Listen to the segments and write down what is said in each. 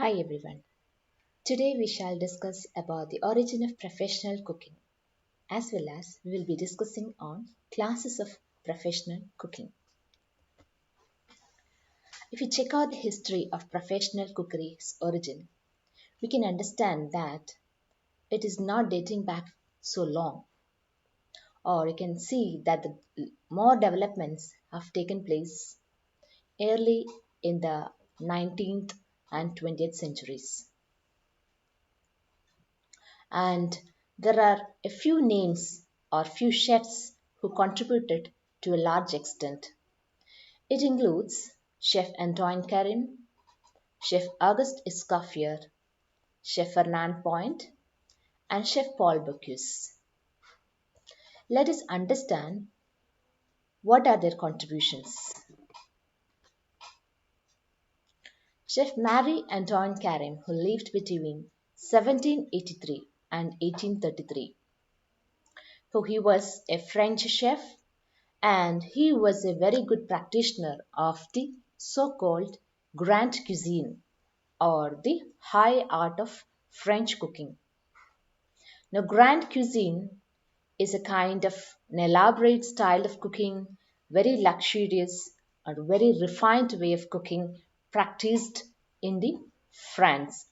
Hi everyone. Today we shall discuss about the origin of professional cooking as well as we will be discussing on classes of professional cooking. If we check out the history of professional cookery's origin, we can understand that it is not dating back so long, or you can see that the more developments have taken place early in the 19th and 20th centuries. And there are a few names or few chefs who contributed to a large extent. It includes Chef Antoine Careme, Chef Auguste Escoffier, Chef Fernand Point, and Chef Paul Bocuse. Let us understand what are their contributions. Chef Marie Antoine Careme, who lived between 1783 and 1833. So he was a French chef and he was a very good practitioner of the so called Grand Cuisine or the high art of French cooking. Now, Grand Cuisine is a kind of an elaborate style of cooking, very luxurious and very refined way of cooking practiced in the France.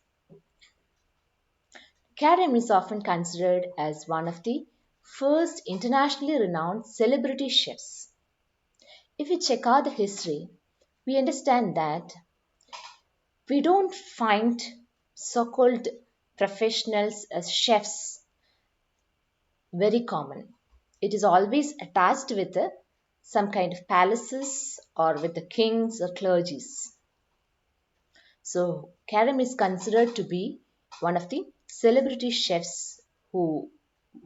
Carême is often considered as one of the first internationally renowned celebrity chefs. If we check out the history, we understand that we don't find so called professionals as chefs very common. It is always attached with some kind of palaces or with the kings or clergies. So, Karam is considered to be one of the celebrity chefs who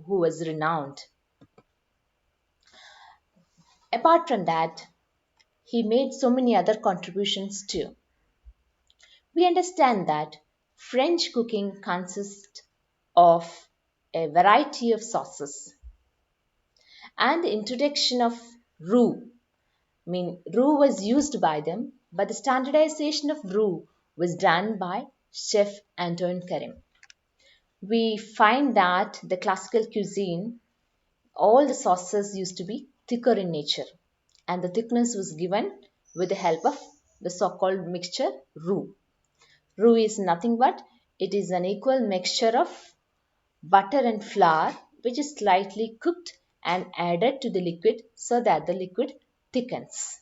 was renowned. Apart from that, he made so many other contributions too. We understand that French cooking consists of a variety of sauces and the introduction of roux. I mean, roux was used by them, but the standardization of roux was done by Chef Antoine Carême. We find that the classical cuisine, all the sauces used to be thicker in nature, and the thickness was given with the help of the so-called mixture roux. Roux is nothing but it is an equal mixture of butter and flour which is slightly cooked and added to the liquid so that the liquid thickens.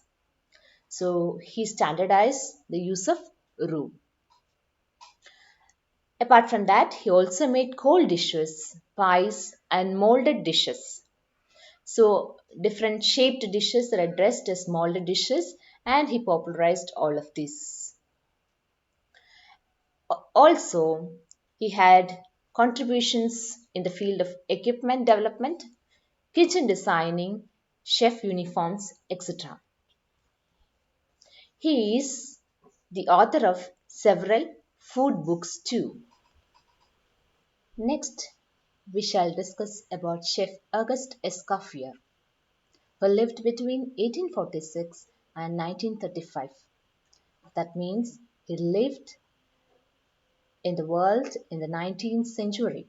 So he standardized the use of roux. Apart from that, he also made cold dishes, pies, and molded dishes. So different shaped dishes are addressed as molded dishes, and he popularized all of these. Also, he had contributions in the field of equipment development, kitchen designing, chef uniforms, etc. He is the author of several food books too. Next, we shall discuss about Chef Auguste Escoffier, who lived between 1846 and 1935. That means he lived in the world in the 19th century.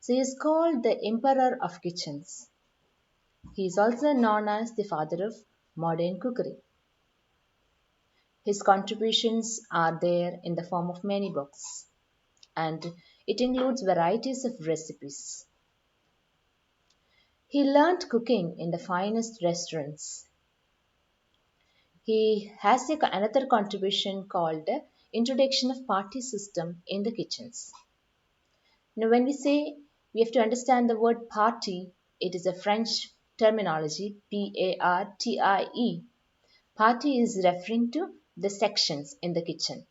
So he is called the Emperor of Kitchens. He is also known as the father of modern cookery. His contributions are there in the form of many books, and it includes varieties of recipes. He learnt cooking in the finest restaurants. He has another contribution called Introduction of Party System in the Kitchens. Now, when we say we have to understand the word party, it is a French terminology, Partie. Party is referring to the sections in the kitchen.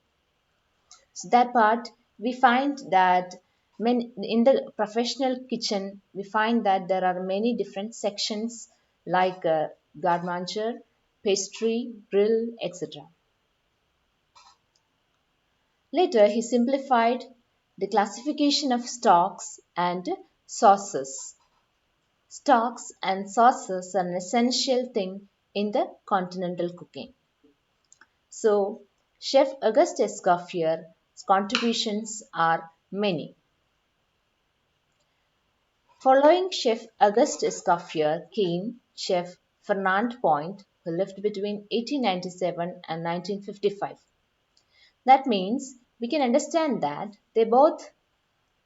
So that part we find that in the professional kitchen we find that there are many different sections like garde-manger, pastry, grill, etc. Later he simplified the classification of stocks and sauces. Stocks and sauces are an essential thing in the continental cooking. So Chef Auguste Escoffier's contributions are many. Following Chef Auguste Escoffier came Chef Fernand Point, who lived between 1897 and 1955. That means we can understand that they both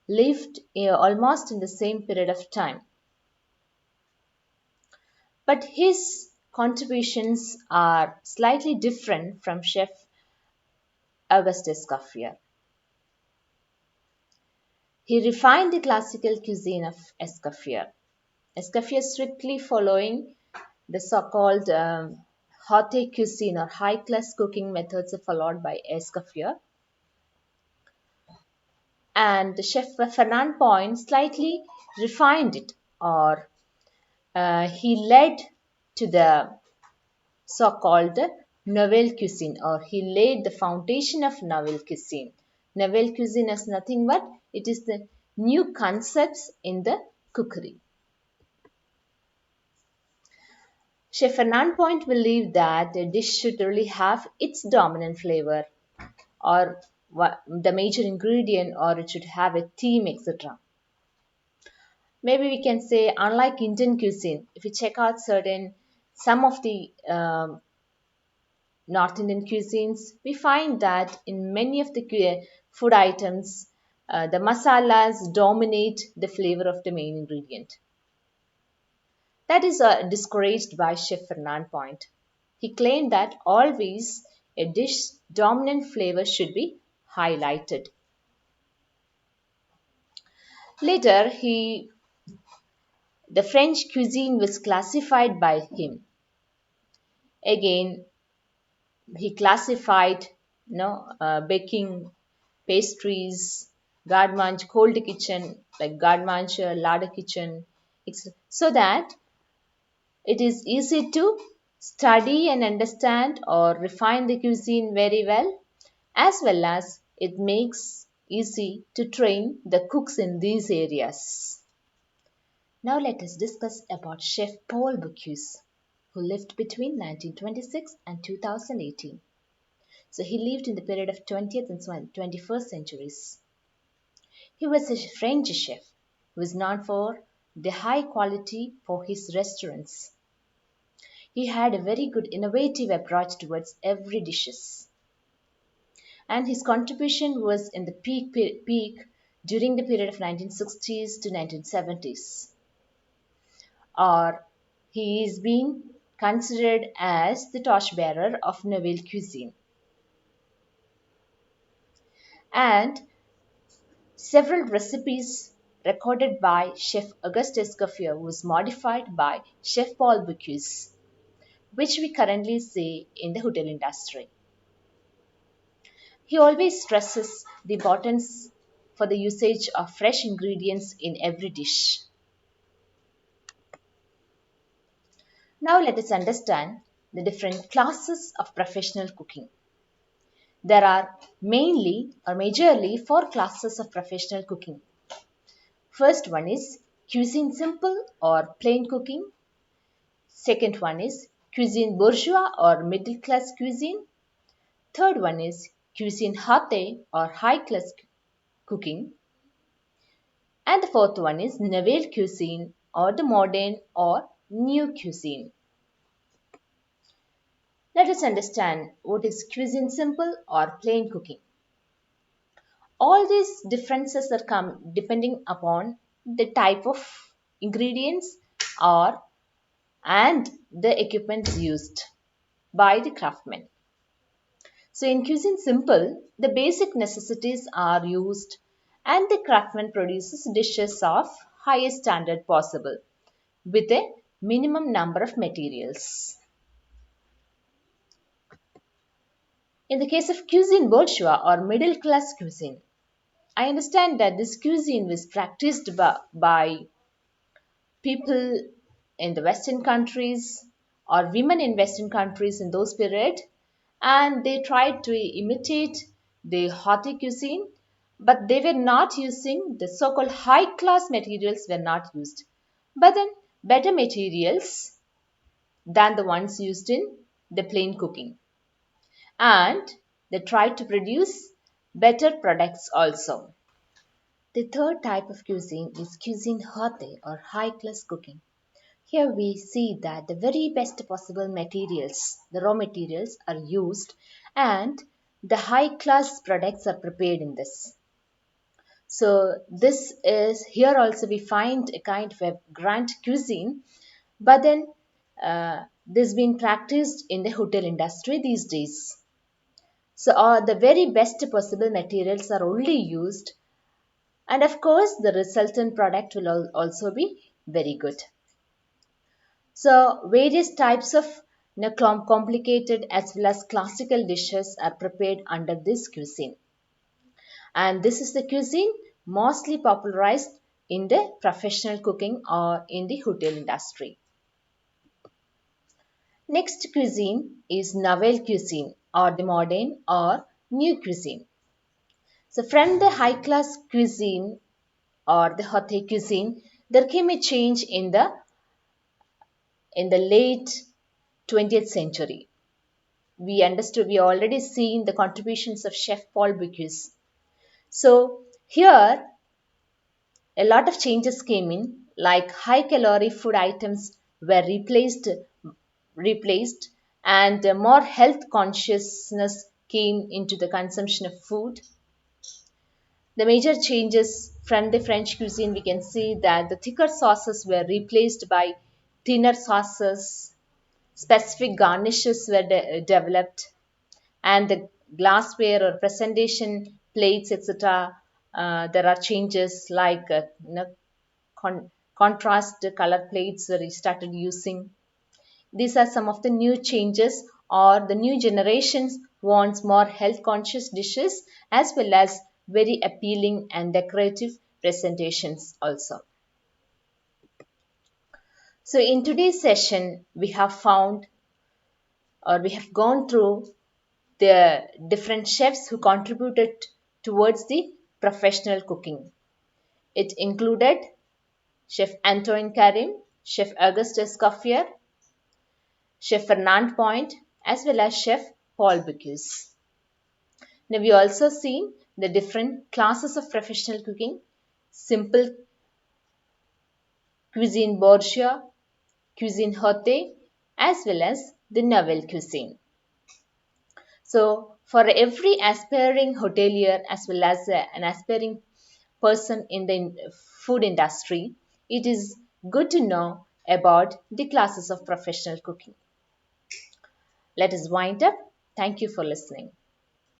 lived almost in the same period of time. But his contributions are slightly different from Chef Auguste Escoffier. He refined the classical cuisine of Escoffier. Escoffier strictly following the so-called haute cuisine or high-class cooking methods followed by Escoffier. And Chef Fernand Point slightly refined it, or he led to the so-called nouvelle cuisine, or he laid the foundation of nouvelle cuisine. Nouvelle cuisine is nothing but it is the new concepts in the cookery. Chef Fernand Point believed that a dish should really have its dominant flavor or the major ingredient, or it should have a theme, etc. Maybe we can say, unlike Indian cuisine, if you check out some of the North Indian cuisines, we find that in many of the food items, the masalas dominate the flavor of the main ingredient. That is discouraged by Chef Fernand Point. He claimed that always a dish's dominant flavor should be highlighted. Later, the French cuisine was classified by him. Again, he classified baking, pastries, garde-manger, cold kitchen, like garde-manger, larder kitchen, so that it is easy to study and understand or refine the cuisine very well as it makes easy to train the cooks in these areas. Now let us discuss about Chef Paul Bocuse, who lived between 1926 and 2018. So he lived in the period of 20th and 21st centuries. He was a French chef who was known for the high quality for his restaurants. He had a very good innovative approach towards every dishes. And his contribution was in the peak during the period of 1960s to 1970s. Or he is being considered as the torchbearer of nouvelle cuisine. And several recipes recorded by Chef Auguste Escoffier was modified by Chef Paul Bocuse, which we currently see in the hotel industry. He always stresses the importance for the usage of fresh ingredients in every dish. Now let us understand the different classes of professional cooking. There are mainly or majorly four classes of professional cooking. First one is cuisine simple or plain cooking. Second one is cuisine bourgeois or middle class cuisine. Third one is cuisine haute or high class cooking. And the fourth one is nouvelle cuisine or the modern or new cuisine. Let us understand what is cuisine simple or plain cooking. All these differences are come depending upon the type of ingredients or and the equipment used by the craftsman. So in cuisine simple, the basic necessities are used and the craftsman produces dishes of highest standard possible with a minimum number of materials. In the case of cuisine bourgeois or middle class cuisine, I understand that this cuisine was practiced by people in the Western countries or women in Western countries in those periods, and they tried to imitate the haute cuisine, but they were not using the so-called high-class materials were not used, but then better materials than the ones used in the plain cooking. And they try to produce better products also. The third type of cuisine is cuisine haute or high class cooking. Here we see that the very best possible materials, the raw materials, are used and the high class products are prepared in this. So this is here also we find a kind of a grand cuisine, but then this being practiced in the hotel industry these days. So the very best possible materials are only used, and of course the resultant product will also be very good. So various types of complicated as well as classical dishes are prepared under this cuisine. And this is the cuisine mostly popularized in the professional cooking or in the hotel industry. Next cuisine is nouvelle cuisine or the modern or new cuisine. So from the high class cuisine or the haute cuisine, there came a change in the late 20th century. We already seen the contributions of Chef Paul Bocuse. So here a lot of changes came in, like high calorie food items were replaced, and more health consciousness came into the consumption of food. The major changes from the French cuisine, we can see that the thicker sauces were replaced by thinner sauces, specific garnishes were developed, and the glassware or presentation plates, etc. There are changes like contrast color plates we started using. These are some of the new changes, or the new generations wants more health conscious dishes as well as very appealing and decorative presentations also. So in today's session, we have found or we have gone through the different chefs who contributed towards the professional cooking. It included Chef Antoine Careme, Chef Auguste Escoffier, Chef Fernand Point, as well as Chef Paul Bocuse. Now we also seen the different classes of professional cooking: simple cuisine bourgeois, cuisine haute, as well as the nouvelle cuisine. So for every aspiring hotelier as well as an aspiring person in the food industry, it is good to know about the classes of professional cooking. Let us wind up. Thank you for listening.